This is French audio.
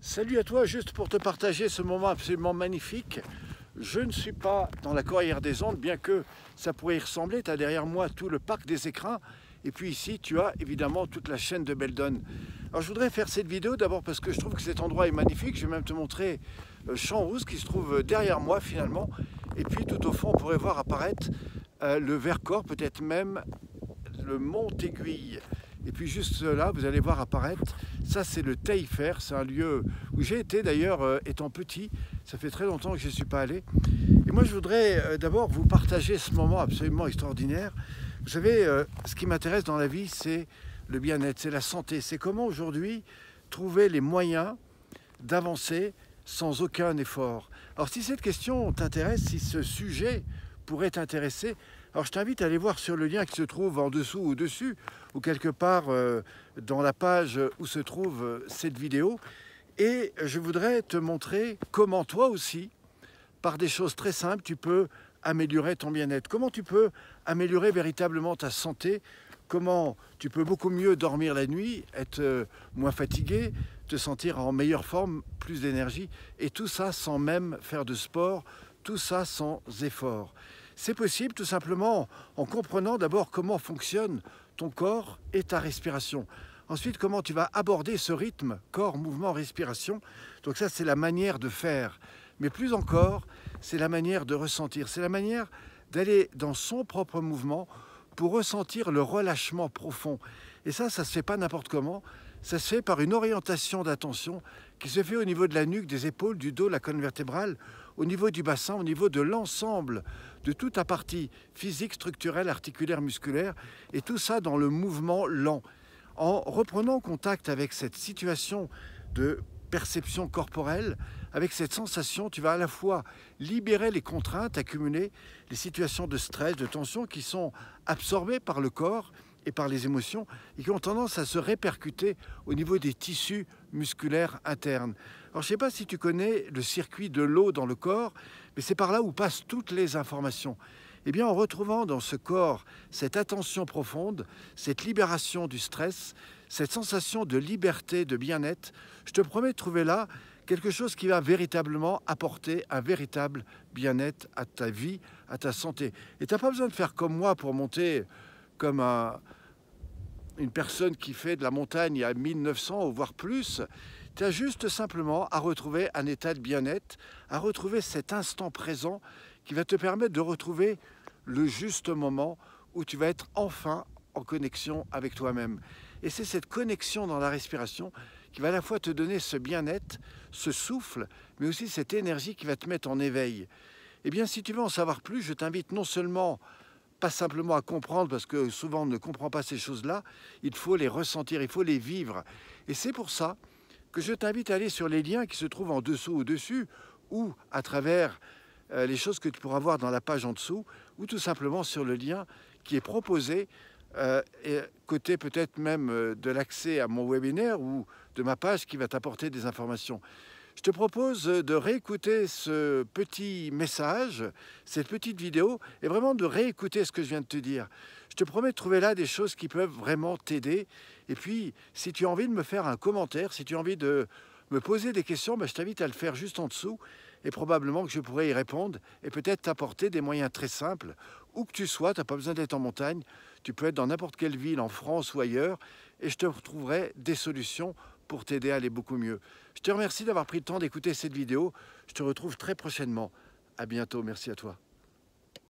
Salut à toi, juste pour te partager ce moment absolument magnifique. Je ne suis pas dans la Corrière des Andes, bien que ça pourrait y ressembler. Tu as derrière moi tout le parc des Écrins. Et puis ici, tu as évidemment toute la chaîne de Beldon. Alors je voudrais faire cette vidéo d'abord parce que je trouve que cet endroit est magnifique. Je vais même te montrer Champs-Rousse qui se trouve derrière moi finalement. Et puis tout au fond, on pourrait voir apparaître le Vercors, peut-être même le Mont Aiguille. Et puis juste là, vous allez voir apparaître, ça c'est le Taillefer, c'est un lieu où j'ai été d'ailleurs étant petit, ça fait très longtemps que je ne suis pas allé. Et moi je voudrais d'abord vous partager ce moment absolument extraordinaire. Vous savez, ce qui m'intéresse dans la vie, c'est le bien-être, c'est la santé, c'est comment aujourd'hui trouver les moyens d'avancer sans aucun effort. Alors si cette question t'intéresse, si ce sujet pourrait t'intéresser, alors je t'invite à aller voir sur le lien qui se trouve en dessous ou dessus, ou quelque part dans la page où se trouve cette vidéo. Et je voudrais te montrer comment toi aussi, par des choses très simples, tu peux améliorer ton bien-être. Comment tu peux améliorer véritablement ta santé. Comment tu peux beaucoup mieux dormir la nuit, être moins fatigué, te sentir en meilleure forme, plus d'énergie. Et tout ça sans même faire de sport, tout ça sans effort. C'est possible tout simplement en comprenant d'abord comment fonctionne ton corps et ta respiration. Ensuite, comment tu vas aborder ce rythme corps, mouvement, respiration. Donc ça, c'est la manière de faire. Mais plus encore, c'est la manière de ressentir. C'est la manière d'aller dans son propre mouvement pour ressentir le relâchement profond. Et ça ne se fait pas n'importe comment. Ça se fait par une orientation d'attention qui se fait au niveau de la nuque, des épaules, du dos, la colonne vertébrale, au niveau du bassin, au niveau de l'ensemble de toute la partie physique, structurelle, articulaire, musculaire, et tout ça dans le mouvement lent. En reprenant contact avec cette situation de perception corporelle, avec cette sensation, tu vas à la fois libérer les contraintes accumulées, les situations de stress, de tension qui sont absorbées par le corps et par les émotions et qui ont tendance à se répercuter au niveau des tissus musculaires internes. Alors je ne sais pas si tu connais le circuit de l'eau dans le corps, mais c'est par là où passent toutes les informations. Eh bien, en retrouvant dans ce corps cette attention profonde, cette libération du stress, cette sensation de liberté, de bien-être, je te promets de trouver là quelque chose qui va véritablement apporter un véritable bien-être à ta vie, à ta santé. Et tu n'as pas besoin de faire comme moi pour monter comme une personne qui fait de la montagne à 1900 ou voire plus. Tu as juste simplement à retrouver un état de bien-être, à retrouver cet instant présent qui va te permettre de retrouver le juste moment où tu vas être enfin en connexion avec toi-même. Et c'est cette connexion dans la respiration qui va à la fois te donner ce bien-être, ce souffle, mais aussi cette énergie qui va te mettre en éveil. Eh bien, si tu veux en savoir plus, je t'invite non seulement pas simplement à comprendre, parce que souvent on ne comprend pas ces choses-là, il faut les ressentir, il faut les vivre. Et c'est pour ça que je t'invite à aller sur les liens qui se trouvent en dessous ou dessus, ou à travers les choses que tu pourras voir dans la page en dessous, ou tout simplement sur le lien qui est proposé, et côté peut-être même de l'accès à mon webinaire ou de ma page qui va t'apporter des informations. Je te propose de réécouter ce petit message, cette petite vidéo, et vraiment de réécouter ce que je viens de te dire. Je te promets de trouver là des choses qui peuvent vraiment t'aider. Et puis, si tu as envie de me faire un commentaire, si tu as envie de me poser des questions, je t'invite à le faire juste en dessous. Et probablement que je pourrai y répondre et peut-être t'apporter des moyens très simples. Où que tu sois, tu n'as pas besoin d'être en montagne. Tu peux être dans n'importe quelle ville, en France ou ailleurs. Et je te retrouverai des solutions pour t'aider à aller beaucoup mieux. Je te remercie d'avoir pris le temps d'écouter cette vidéo. Je te retrouve très prochainement. À bientôt. Merci à toi.